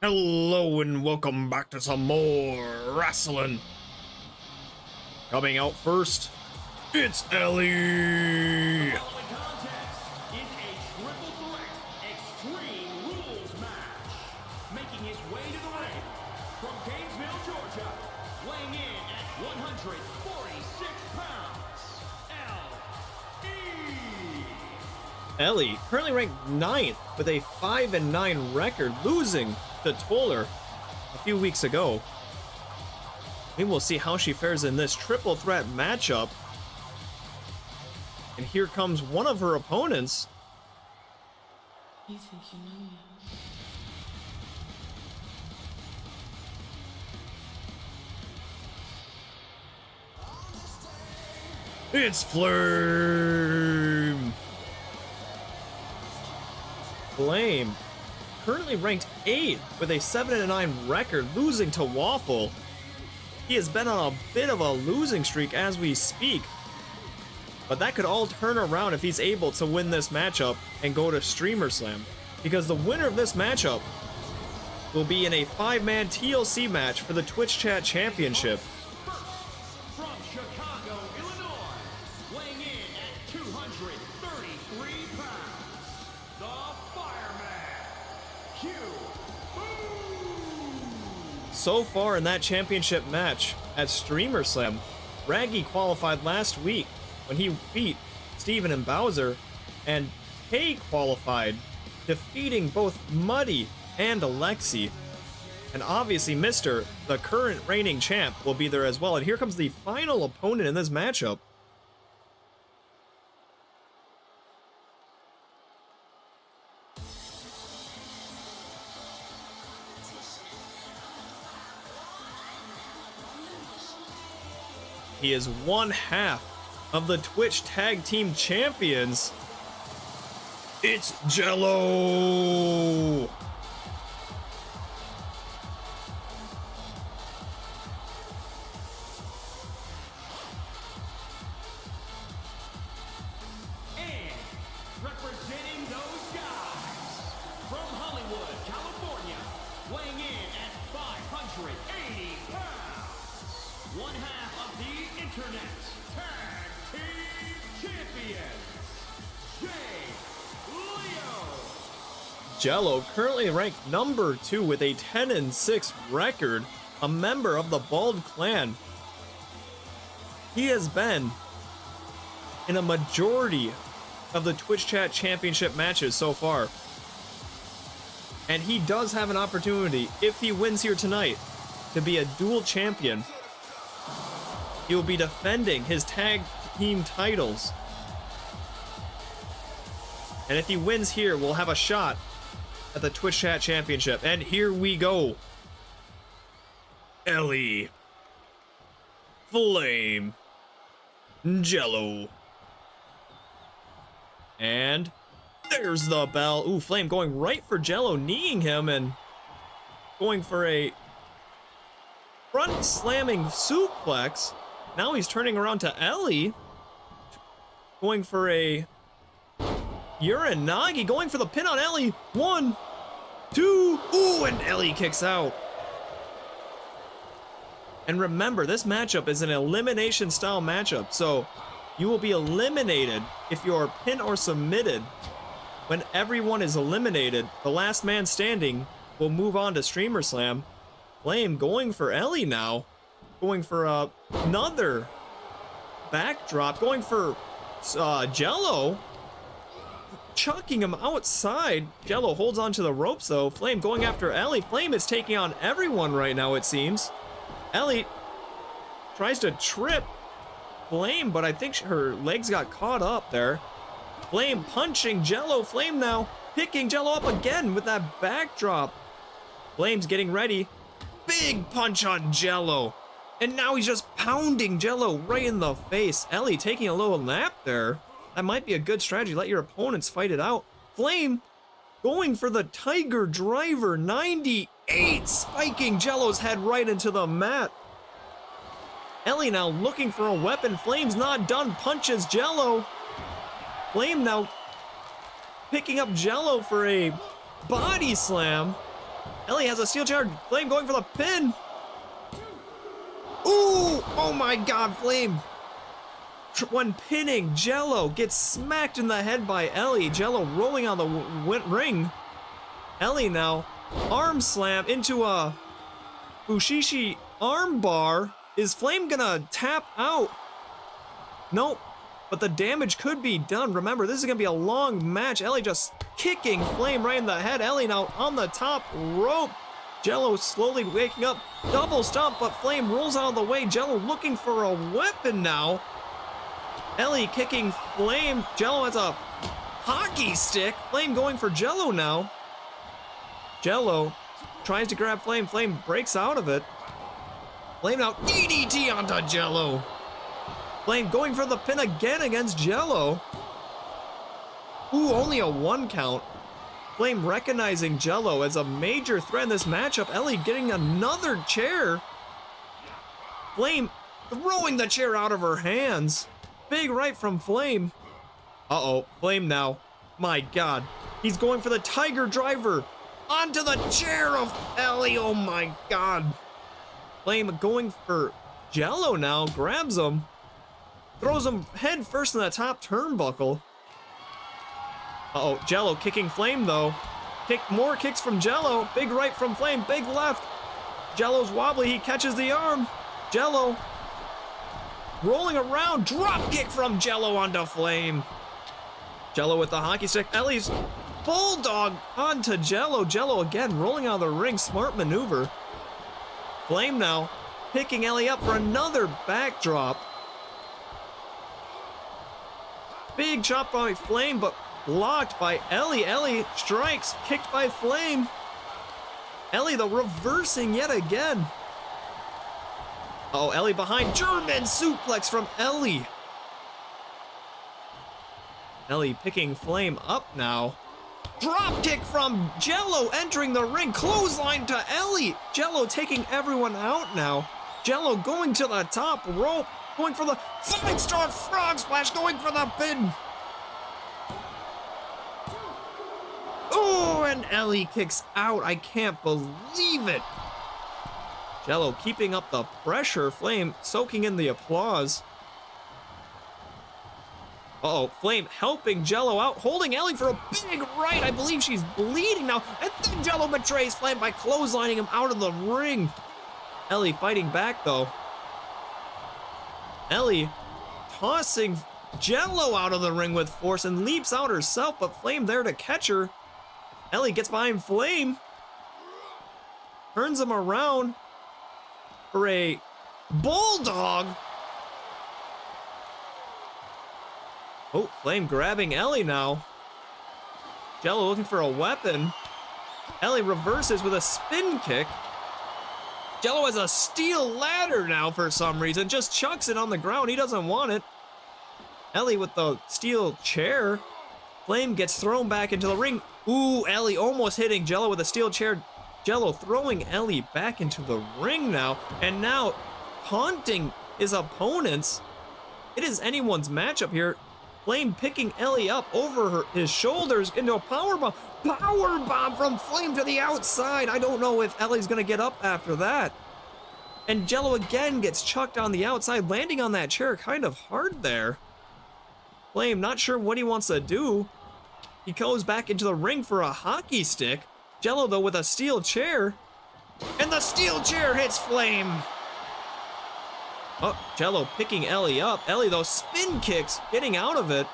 Hello and welcome back to some more wrestling. Coming out first, it's Ellie. The following contest is a triple threat extreme rules match. Making his way to the ring from Gainesville, Georgia, weighing in at 146 pounds, Ellie, currently ranked 9th with a 5-9 record, losing to Toller a few weeks ago. We will see how she fares in this triple threat matchup. And here comes one of her opponents. You think you know me? It's Flame. Flame, currently ranked 8th with a 7-9 record, losing to Waffle. He has been on a bit of a losing streak as we speak, but that could all turn around if he's able to win this matchup and go to Streamer Slam, because the winner of this matchup will be in a 5-man TLC match for the Twitch Chat Championship. from Chicago, Illinois, weighing in at 233 pounds, the Fireman, Q. So far in that championship match at Streamer Slam, Raggy qualified last week when he beat Steven and Bowser, and Tay qualified, defeating both Muddy and Alexi. And obviously Mr., the current reigning champ, will be there as well. And here comes the final opponent in this matchup. He is one half of the Twitch Tag Team Champions. It's Jello. And representing those guys, from Hollywood, California, weighing in at 580 pounds, one half of the Internet Tag Team Champions, Jay Leo. Jello, currently ranked number 2 with a 10-6 record, a member of the Bald Clan. He has been in a majority of the Twitch Chat Championship matches so far. And he does have an opportunity, if he wins here tonight, to be a dual champion. He will be defending his tag team titles. And if he wins here, we'll have a shot at the Twitch Chat Championship. And here we go. Ellie. Flame. Jello. And there's the bell. Ooh, Flame going right for Jello, kneeing him and going for a front slamming suplex. Now he's turning around to Ellie, going for a Uranagi, going for the pin on Ellie. 1, 2, ooh, and Ellie kicks out. And remember, this matchup is an elimination style matchup, so you will be eliminated if you are pinned or submitted. When everyone is eliminated, the last man standing will move on to Streamer Slam. Flame going for Ellie now, going for another backdrop, going for Jello, chucking him outside. Jello holds onto the ropes though. Flame going after Ellie. Flame is taking on everyone right now, it seems. Ellie tries to trip Flame, but I think her legs got caught up there. Flame punching Jello. Flame now picking Jello up again with that backdrop. Flame's getting ready. Big punch on Jello. And now he's just pounding Jello right in the face. Ellie taking a little nap there. That might be a good strategy. Let your opponents fight it out. Flame going for the Tiger Driver 98, spiking Jello's head right into the mat. Ellie now looking for a weapon. Flame's not done. Punches Jello. Flame now picking up Jello for a body slam. Ellie has a steel chair. Flame going for the pin. Ooh, oh my God, Flame. When pinning, Jello gets smacked in the head by Ellie. Jello rolling on the ring. Ellie now, arm slam into a Ushishi arm bar. Is Flame gonna tap out? Nope, but the damage could be done. Remember, this is gonna be a long match. Ellie just kicking Flame right in the head. Ellie now on the top rope. Jello slowly waking up. Double stomp, but Flame rolls out of the way. Jello looking for a weapon now. Ellie kicking Flame. Jello has a hockey stick. Flame going for Jello now. Jello tries to grab Flame. Flame breaks out of it. Flame now DDT onto Jello. Flame going for the pin again against Jello. Ooh, only a 1 count. Flame recognizing Jello as a major threat in this matchup. Ellie getting another chair. Flame throwing the chair out of her hands. Big right from Flame. Uh-oh, Flame now. My God. He's going for the Tiger Driver. Onto the chair of Ellie. Oh my God. Flame going for Jello now. Grabs him. Throws him head first in the top turnbuckle. Uh-oh, Jello kicking Flame though. More kicks from Jello. Big right from Flame. Big left. Jello's wobbly. He catches the arm. Jello rolling around. Drop kick from Jello onto Flame. Jello with the hockey stick. Ellie's bulldog onto Jello. Jello again rolling out of the ring. Smart maneuver. Flame now picking Ellie up for another backdrop. Big chop by Flame, but blocked by Ellie. Ellie strikes, kicked by Flame. Ellie though reversing yet again. Oh, Ellie behind. German suplex from Ellie. Ellie picking Flame up now. Drop kick from Jello entering the ring. Clothesline to Ellie. Jello taking everyone out now. Jello going to the top rope. Going for the 5-star frog splash. Going for the pin. Oh, and Ellie kicks out. I can't believe it. Jello keeping up the pressure. Flame soaking in the applause. Uh-oh, Flame helping Jello out, holding Ellie for a big right. I believe she's bleeding now. And then Jello betrays Flame by clotheslining him out of the ring. Ellie fighting back though. Ellie tossing Jello out of the ring with force and leaps out herself, but Flame there to catch her. Ellie gets behind Flame. Turns him around for a bulldog. Oh, Flame grabbing Ellie now. Jello looking for a weapon. Ellie reverses with a spin kick. Jello has a steel ladder now for some reason. Just chucks it on the ground. He doesn't want it. Ellie with the steel chair. Flame gets thrown back into the ring. Ooh, Ellie almost hitting Jello with a steel chair. Jello throwing Ellie back into the ring now. And now taunting his opponents. It is anyone's matchup here. Flame picking Ellie up over his shoulders into a powerbomb. Powerbomb from Flame to the outside. I don't know if Ellie's gonna get up after that. And Jello again gets chucked on the outside, landing on that chair kind of hard there. Flame not sure what he wants to do. He goes back into the ring for a hockey stick. Jello though with a steel chair. And the steel chair hits Flame. Oh, Jello picking Ellie up. Ellie, though, spin kicks, getting out of it.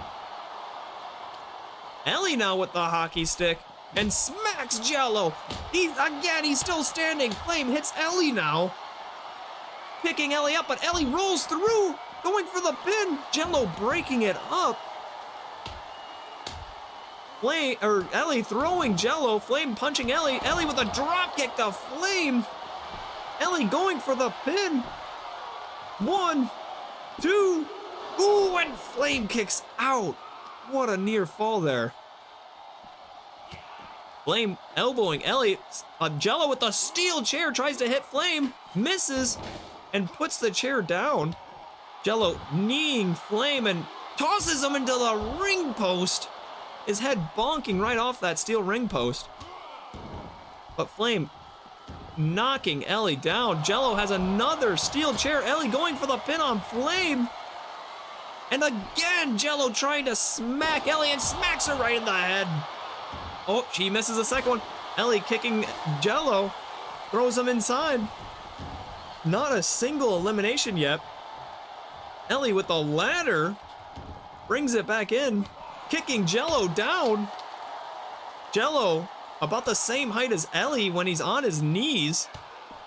Ellie now with the hockey stick and smacks Jello. He's still standing. Flame hits Ellie now. Picking Ellie up, but Ellie rolls through, going for the pin. Jello breaking it up. Ellie throwing Jello. Flame punching Ellie. Ellie with a drop kick to Flame. Ellie going for the pin. 1, 2, ooh, and Flame kicks out. What a near fall there. Flame elbowing Ellie. Jello with the steel chair tries to hit Flame, misses, and puts the chair down. Jello kneeing Flame and tosses him into the ring post. His head bonking right off that steel ring post. But Flame knocking Ellie down. Jello has another steel chair. Ellie going for the pin on Flame. And again, Jello trying to smack Ellie and smacks her right in the head. Oh, she misses the second one. Ellie kicking Jello, throws him inside. Not a single elimination yet. Ellie with the ladder brings it back in, kicking Jello down. Jello about the same height as Ellie when he's on his knees.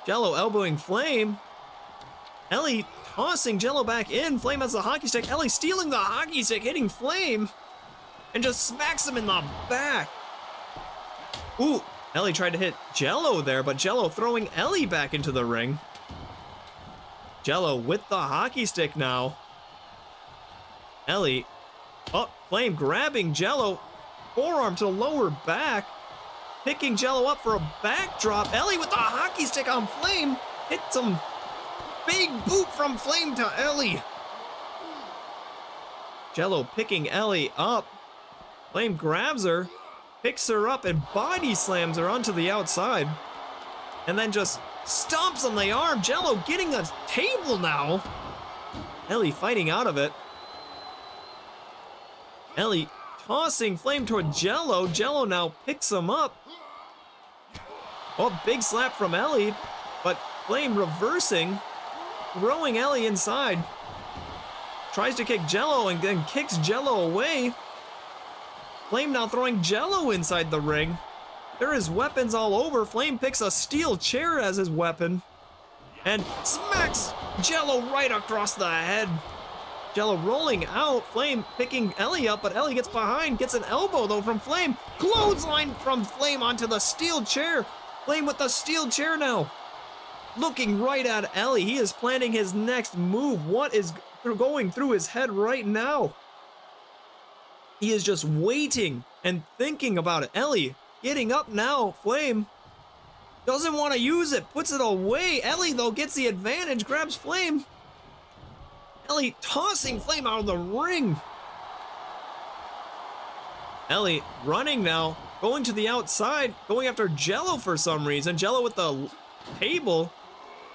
Jello elbowing Flame. Ellie tossing Jello back in. Flame has the hockey stick. Ellie stealing the hockey stick, hitting Flame, and just smacks him in the back. Ooh, Ellie tried to hit Jello there, but Jello throwing Ellie back into the ring. Jello with the hockey stick now. Ellie, oh, Flame grabbing Jello, forearm to the lower back, picking Jello up for a backdrop. Ellie with the hockey stick on Flame, hit some big boot from Flame to Ellie. Jello picking Ellie up. Flame grabs her, picks her up, and body slams her onto the outside. And then just stomps on the arm. Jello getting a table now. Ellie fighting out of it. Ellie tossing Flame toward Jello. Jello now picks him up. Oh, big slap from Ellie, but Flame reversing, throwing Ellie inside. Tries to kick Jello and then kicks Jello away. Flame now throwing Jello inside the ring. There is weapons all over. Flame picks a steel chair as his weapon and smacks Jello right across the head. Jello rolling out. Flame picking Ellie up, but Ellie gets behind, gets an elbow though from Flame. Clothesline from Flame onto the steel chair. Flame with the steel chair now. Looking right at Ellie. He is planning his next move. What is going through his head right now? He is just waiting and thinking about it. Ellie getting up now. Flame doesn't want to use it, puts it away. Ellie though gets the advantage, grabs Flame. Ellie tossing Flame out of the ring. Ellie running now, going to the outside, going after Jello for some reason. Jello with the table.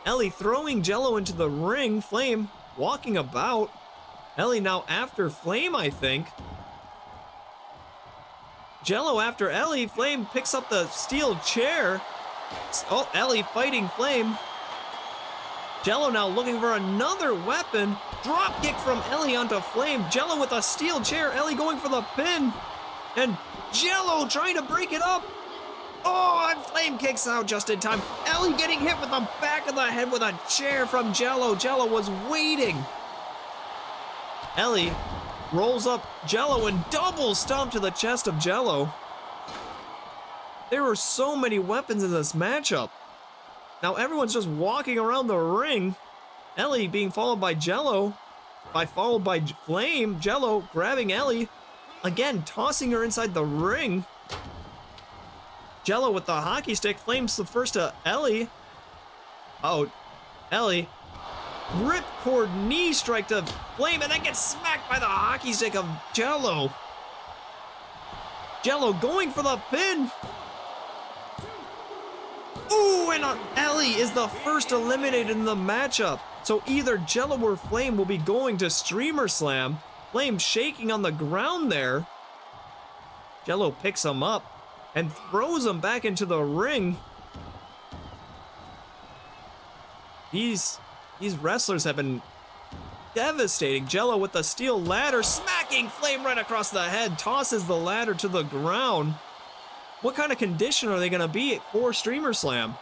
Ellie throwing Jello into the ring. Flame walking about. Ellie now after Flame, I think. Jello after Ellie. Flame picks up the steel chair. Oh, Ellie fighting Flame. Jello now looking for another weapon. Drop kick from Ellie onto Flame. Jello with a steel chair. Ellie going for the pin. And Jello trying to break it up. Oh, and Flame kicks out just in time. Ellie getting hit with the back of the head with a chair from Jello. Jello was waiting. Ellie rolls up Jello and double stomp to the chest of Jello. There were so many weapons in this matchup. Now everyone's just walking around the ring. Ellie being followed by Jello, followed by Flame. Jello grabbing Ellie, again tossing her inside the ring. Jello with the hockey stick. Flame's the first to Ellie. Oh, Ellie. Ripcord knee strike to Flame and then gets smacked by the hockey stick of Jello. Jello going for the pin. Ooh, and Ellie is the first eliminated in the matchup. So either Jello or Flame will be going to Streamer Slam. Flame shaking on the ground there. Jello picks him up and throws him back into the ring. These wrestlers have been devastating. Jello with the steel ladder, smacking Flame right across the head, tosses the ladder to the ground. What kind of condition are they gonna be for Streamer Slam?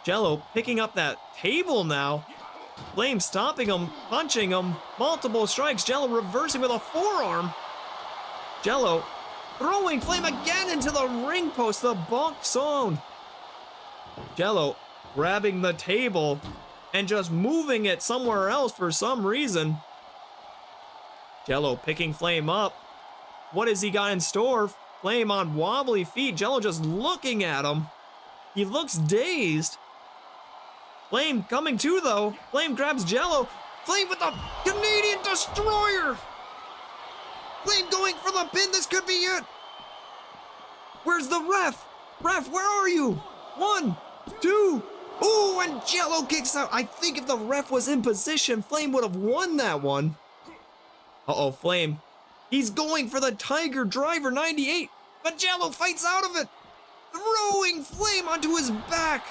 Jello picking up that table now. Flame stomping him, punching him, multiple strikes. Jello reversing with a forearm. Jello throwing Flame again into the ring post, the bunk zone. Jello grabbing the table and just moving it somewhere else for some reason. Jello picking Flame up. What has he got in store? Flame on wobbly feet. Jello just looking at him. He looks dazed. Flame coming to though. Flame grabs Jello. Flame with the Canadian Destroyer. Flame going for the pin. This could be it. Where's the ref? Ref, where are you? 1, 2. Ooh, and Jello kicks out. I think if the ref was in position, Flame would have won that one. Uh-oh, Flame. He's going for the Tiger Driver 98, but Jello fights out of it, throwing Flame onto his back.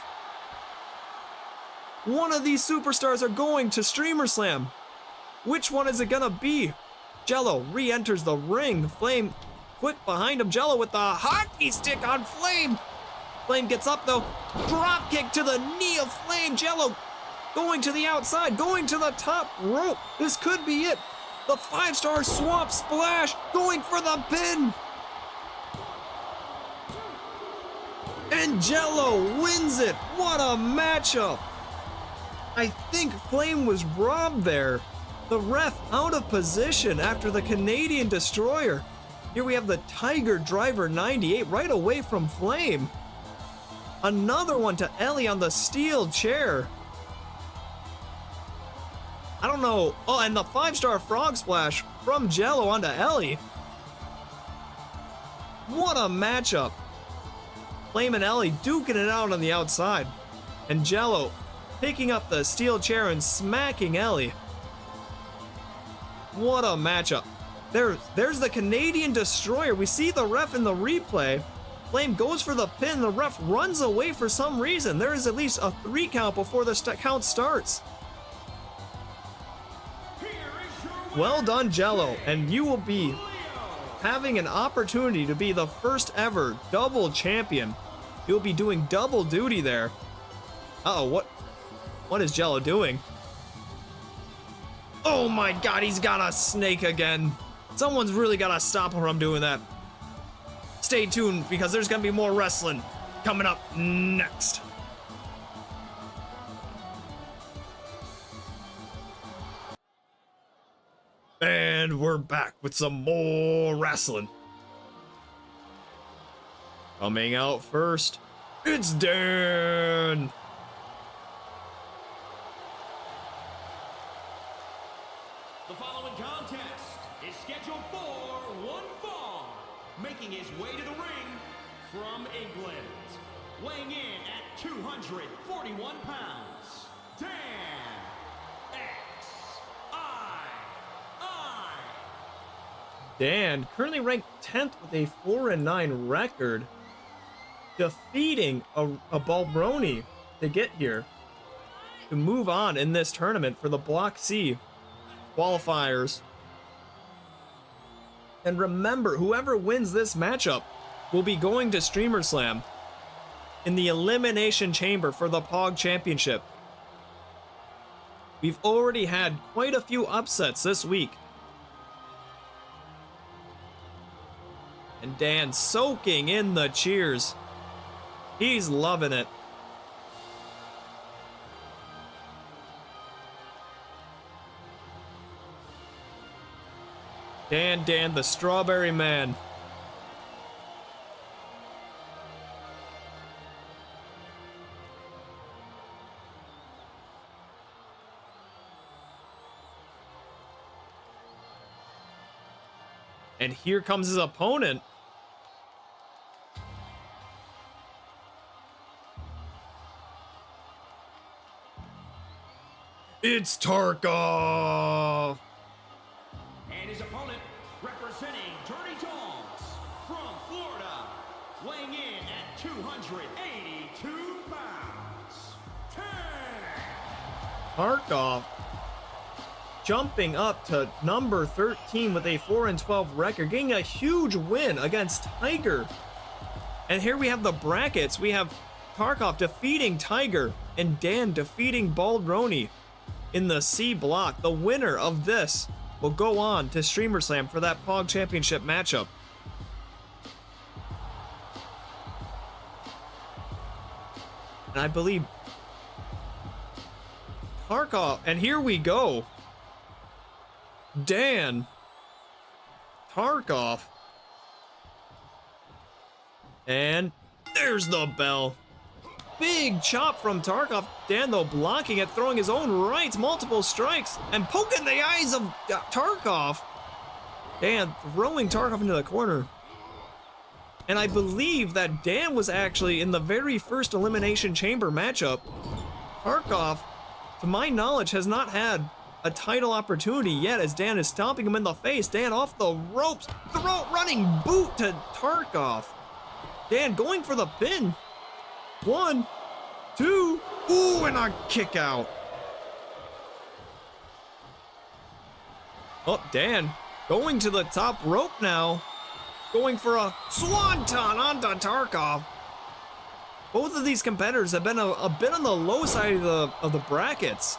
One of these superstars are going to Streamer Slam. Which one is it gonna be? Jello re-enters the ring. Flame quick behind him. Jello with the hockey stick on Flame. Flame gets up though. Drop kick to the knee of Flame. Jello going to the outside, going to the top rope. This could be it. The 5-star swamp splash going for the pin. And Jello wins it. What a matchup. I think Flame was robbed there. The ref out of position after the Canadian Destroyer. Here we have the Tiger Driver 98 right away from Flame. Another one to Ellie on the steel chair. I don't know. Oh, and the 5-star frog splash from Jello onto Ellie. What a matchup. Flame and Ellie duking it out on the outside. And Jello picking up the steel chair and smacking Ellie. What a matchup. There's the Canadian Destroyer. We see the ref in the replay. Flame goes for the pin. The ref runs away for some reason. There is at least a 3 count before the count starts. Well done, Jello. And you will be having an opportunity to be the first ever double champion. You'll be doing double duty there. Uh-oh, what is Jello doing? Oh my god, he's got a snake again. Someone's really gotta stop him from doing that. Stay tuned because there's gonna be more wrestling coming up next. And we're back with some more wrestling. Coming out first, it's Dan. The following contest is scheduled for one fall, making his way to the ring from England, weighing in at 241 pounds, Dan X-I-I. Dan, currently ranked 10th with a 4-9 record, defeating a Balbroni to get here, to move on in this tournament for the Block C qualifiers. And remember, whoever wins this matchup will be going to Streamer Slam in the Elimination Chamber for the POG Championship. We've already had quite a few upsets this week. And Dan soaking in the cheers. He's loving it. Dan, the Strawberry Man. And here comes his opponent. It's Tarkov. And his opponent, representing Dirty Dogs from Florida, weighing in at 282 pounds, 10. Tarkov jumping up to number 13 with a 4-12 record, getting a huge win against Tiger. And here we have the brackets. We have Tarkov defeating Tiger and Dan defeating Balbroni in the C block. The winner of this will go on to Streamer Slam for that POG Championship matchup. And I believe Tarkov, and here we go. Dan, Tarkov, and there's the bell. Big chop from Tarkov. Dan, though, blocking it, throwing his own rights, multiple strikes, and poking the eyes of Tarkov. Dan throwing Tarkov into the corner. And I believe that Dan was actually in the very first Elimination Chamber matchup. Tarkov, to my knowledge, has not had a title opportunity yet as Dan is stomping him in the face. Dan off the ropes, running boot to Tarkov. Dan going for the pin. 1, 2, ooh, and a kick out. Oh, Dan going to the top rope now. Going for a swanton onto Tarkov. Both of these competitors have been a bit on the low side of the brackets.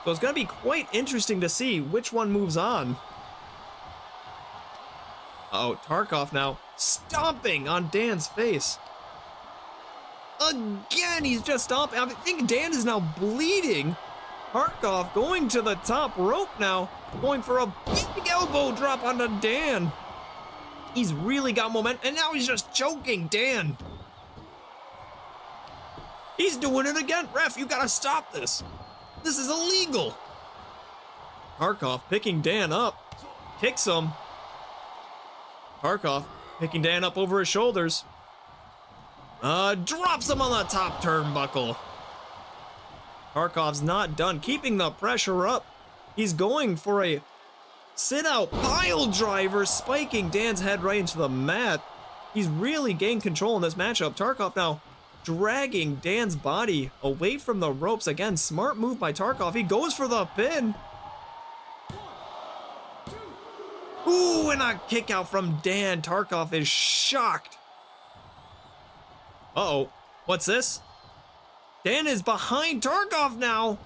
So it's going to be quite interesting to see which one moves on. Oh, Tarkov now stomping on Dan's face. Again, he's just stomping. I think Dan is now bleeding. Tarkov going to the top rope now. Going for a big elbow drop onto Dan. He's really got momentum, and now he's just choking Dan. He's doing it again. Ref, you gotta stop this. This is illegal. Tarkov picking Dan up. Kicks him. Tarkov picking Dan up over his shoulders. Drops him on the top turnbuckle. Tarkov's not done keeping the pressure up. He's going for a sit-out pile driver, spiking Dan's head right into the mat. He's really gained control in this matchup. Tarkov now dragging Dan's body away from the ropes. Again, smart move by Tarkov. He goes for the pin. Ooh, and a kick out from Dan. Tarkov is shocked. Uh-oh, what's this? Dan is behind Tarkov now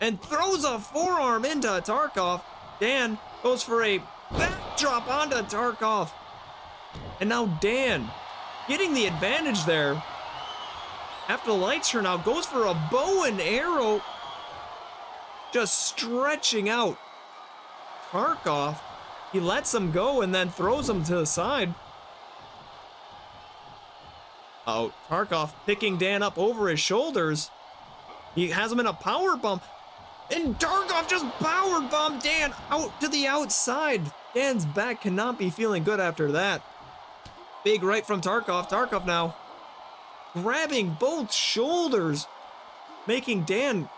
and throws a forearm into Tarkov. Dan goes for a backdrop onto Tarkov. And now Dan getting the advantage there. After the lights turn out, goes for a bow and arrow. Just stretching out Tarkov. He lets him go and then throws him to the side. Oh, Tarkov picking Dan up over his shoulders. He has him in a power bomb. And Tarkov just power bombed Dan out to the outside. Dan's back cannot be feeling good after that. Big right from Tarkov. Tarkov now grabbing both shoulders, making Dan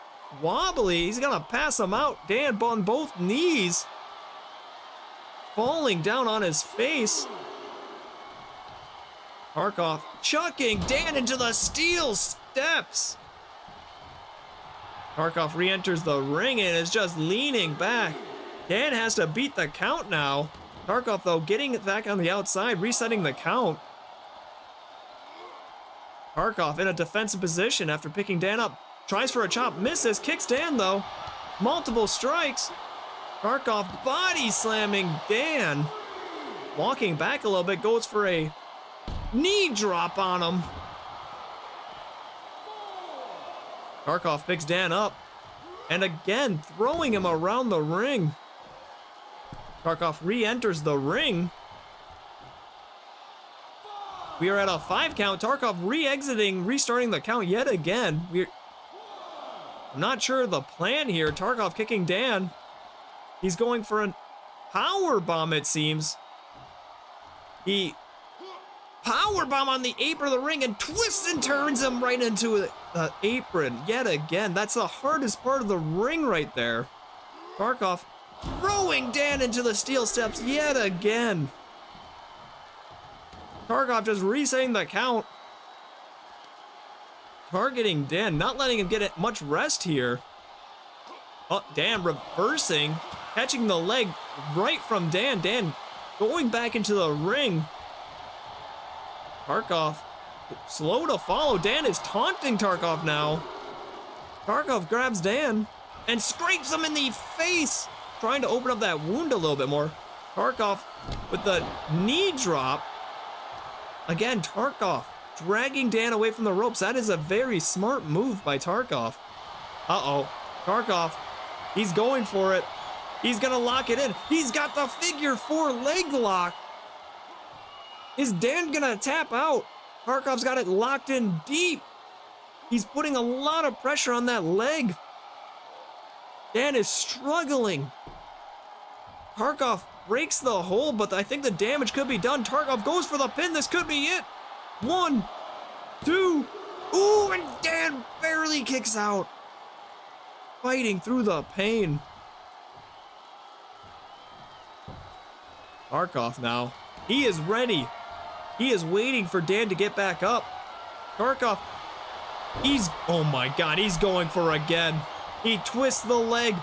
wobbly. He's gonna pass him out. Dan on both knees, falling down on his face. Tarkov chucking Dan into the steel steps. Tarkov re-enters the ring and is just leaning back. Dan has to beat the count now. Tarkov, though, getting it back on the outside, resetting the count. Tarkov in a defensive position after picking Dan up. Tries for a chop, misses, kicks Dan, though. Multiple strikes. Tarkov body slamming Dan. Walking back a little bit, goes for a knee drop on him. Tarkov picks Dan up and again throwing him around the ring. Tarkov re-enters the ring. We are at a 5 count. Tarkov re-exiting, restarting the count yet again. I'm not sure of the plan here. Tarkov kicking Dan. He's going for a power bomb, it seems. He power bomb on the apron of the ring and twists and turns him right into the apron yet again. That's the hardest part of the ring right there. Tarkov throwing Dan into the steel steps yet again. Tarkov just resetting the count. Targeting Dan, not letting him get much rest here. Oh, Dan reversing, catching the leg right from Dan. Dan going back into the ring. Tarkov slow to follow. Dan is taunting Tarkov now. Tarkov grabs Dan and scrapes him in the face, trying to open up that wound a little bit more. Tarkov with the knee drop. Again, Tarkov dragging Dan away from the ropes. That is a very smart move by Tarkov. Uh-oh. Tarkov, he's going for it. He's gonna lock it in. He's got the figure 4 leg lock. Is Dan gonna tap out? Tarkov's got it locked in deep. He's putting a lot of pressure on that leg. Dan is struggling. Tarkov breaks the hold, but I think the damage could be done. Tarkov goes for the pin. This could be it. 1, 2. Ooh, and Dan barely kicks out. Fighting through the pain. Tarkov now. He is ready. He is waiting for Dan to get back up. Tarkov. Oh my God, he's going for again. He twists the leg.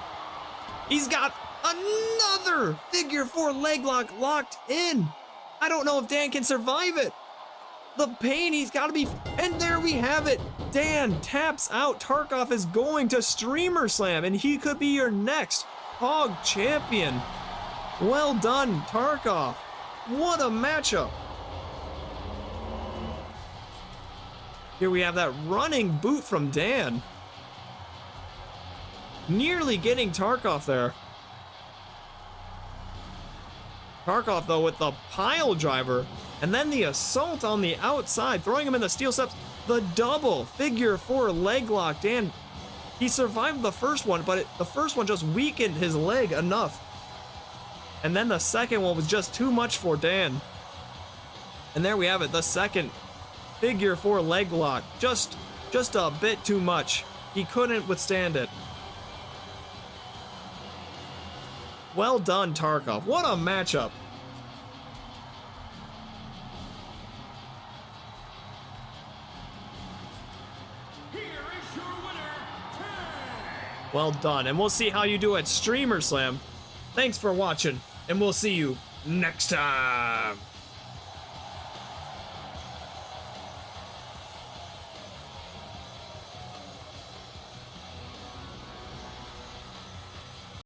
He's got another figure 4 leg lock locked in. I don't know if Dan can survive it. The pain, he's got to be, and there we have it. Dan taps out. Tarkov is going to Streamer Slam, and he could be your next Hog champion. Well done, Tarkov. What a matchup. Here we have that running boot from Dan. Nearly getting Tarkov there. Tarkov, though, with the pile driver, and then the assault on the outside, throwing him in the steel steps. The double figure 4 leg lock. Dan, he survived the first one, but the first one just weakened his leg enough. And then the second one was just too much for Dan. And there we have it, the second figure 4 leg lock. Just a bit too much. He couldn't withstand it. Well done, Tarkov. What a matchup. Here is your winner, Tag. Well done. And we'll see how you do at Streamer Slam. Thanks for watching, and we'll see you next time.